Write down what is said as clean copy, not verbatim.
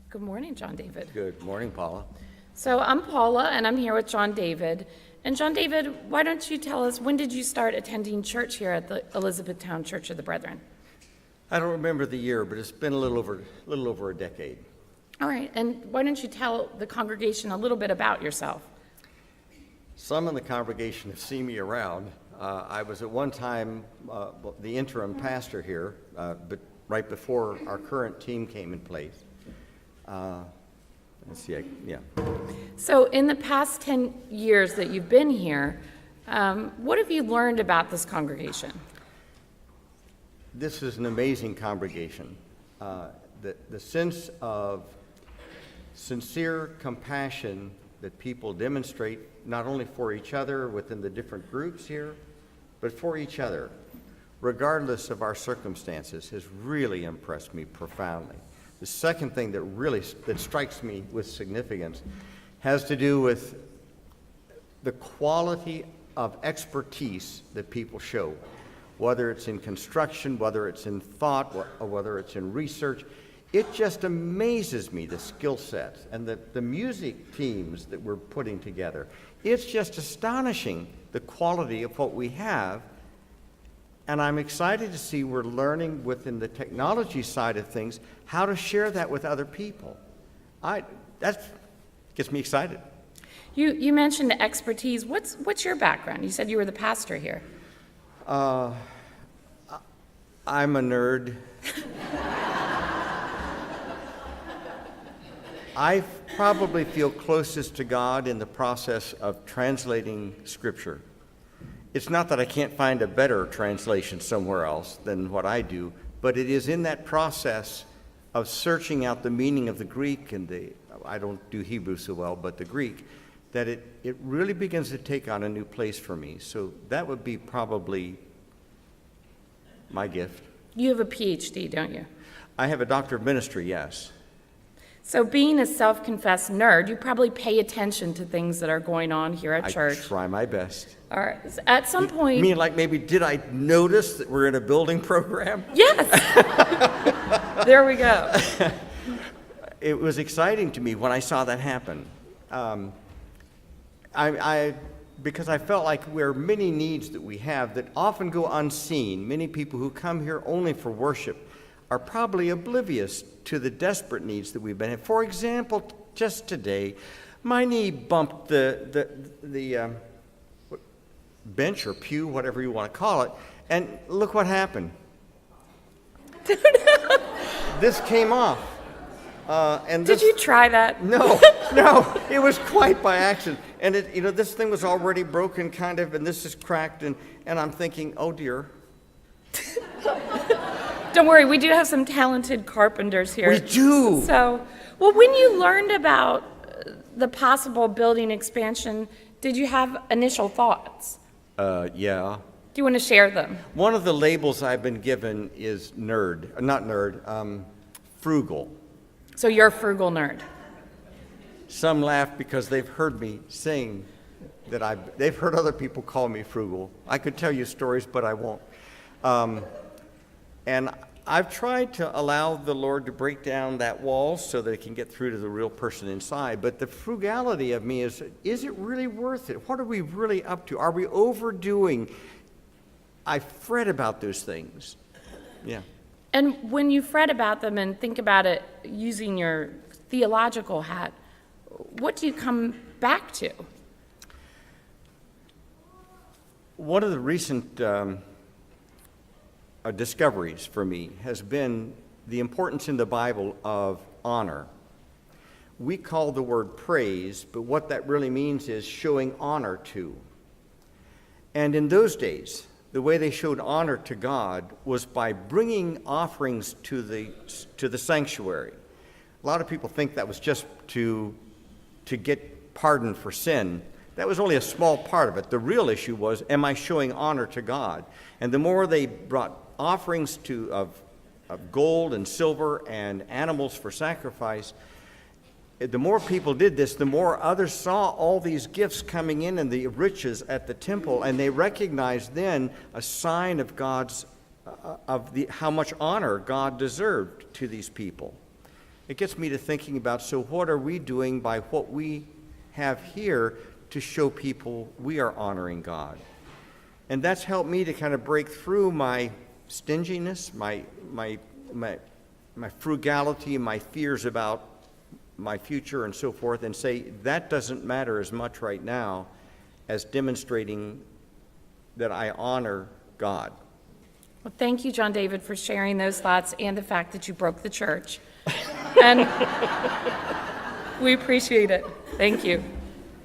Good morning, John David. Good morning, Paula. So I'm Paula, and I'm here with John David. And John David, why don't you tell us, when did you start attending church here at the Elizabethtown Church of the Brethren? I don't remember the year, but it's been a little over a decade. All right, and why don't you tell the congregation a little bit about yourself? Some in the congregation have seen me around. I was at one time the interim pastor here, but right before our current team came in place. Let's see, yeah. So in the past 10 years that you've been here, what have you learned about this congregation? This is an amazing congregation. The sense of sincere compassion that people demonstrate not only for each other within the different groups here, but for each other, regardless of our circumstances, has really impressed me profoundly. The second thing that strikes me with significance has to do with the quality of expertise that people show, whether it's in construction, whether it's in thought, or whether it's in research. It just amazes me, the skill sets and the music teams that we're putting together. It's just astonishing, the quality of what we have. And I'm excited to see we're learning within the technology side of things how to share that with other people. That gets me excited. You mentioned expertise. What's your background? You said you were the pastor here. I'm a nerd. I probably feel closest to God in the process of translating Scripture. It's not that I can't find a better translation somewhere else than what I do, but it is in that process of searching out the meaning of the Greek and I don't do Hebrew so well, but the Greek, that it really begins to take on a new place for me. So that would be probably my gift. You have a PhD, don't you? I have a doctor of ministry, yes. So being a self-confessed nerd, you probably pay attention to things that are going on here at church. I try my best. All right. At some point... You mean like maybe did I notice that we're in a building program? Yes! There we go. It was exciting to me when I saw that happen. Because I felt like there are many needs that we have that often go unseen. Many people who come here only for worship are probably oblivious to the desperate needs that we've been having. For example, just today, my knee bumped the bench or pew, whatever you want to call it, and look what happened. This came off. Did you try that? No, it was quite by accident. And this thing was already broken, kind of, and this is cracked, and I'm thinking, oh dear. Don't worry, we do have some talented carpenters here. We do. So, well, when you learned about the possible building expansion, did you have initial thoughts? Yeah. Do you want to share them? One of the labels I've been given is frugal. So you're a frugal nerd. Some laugh because they've heard me sing that they've heard other people call me frugal. I could tell you stories, but I won't. And I've tried to allow the Lord to break down that wall so that it can get through to the real person inside. But the frugality of me is it really worth it? What are we really up to? Are we overdoing? I fret about those things. Yeah. And when you fret about them and think about it using your theological hat, what do you come back to? One of the recent discoveries for me has been the importance in the Bible of honor. We call the word praise, but what that really means is showing honor to. And in those days, the way they showed honor to God was by bringing offerings to the sanctuary. A lot of people think that was just to get pardon for sin. That was only a small part of it. The real issue was, am I showing honor to God? And the more they brought offerings of gold and silver and animals for sacrifice, the more people did this, the more others saw all these gifts coming in and the riches at the temple, and they recognized then a sign of how much honor God deserved to these people. it gets me to thinking about, so what are we doing by what we have here to show people we are honoring God? And that's helped me to kind of break through my stinginess, my frugality, my fears about my future and so forth, and say that doesn't matter as much right now as demonstrating that I honor God. Well, thank you, John David, for sharing those thoughts and the fact that you broke the church. And we appreciate it. Thank you.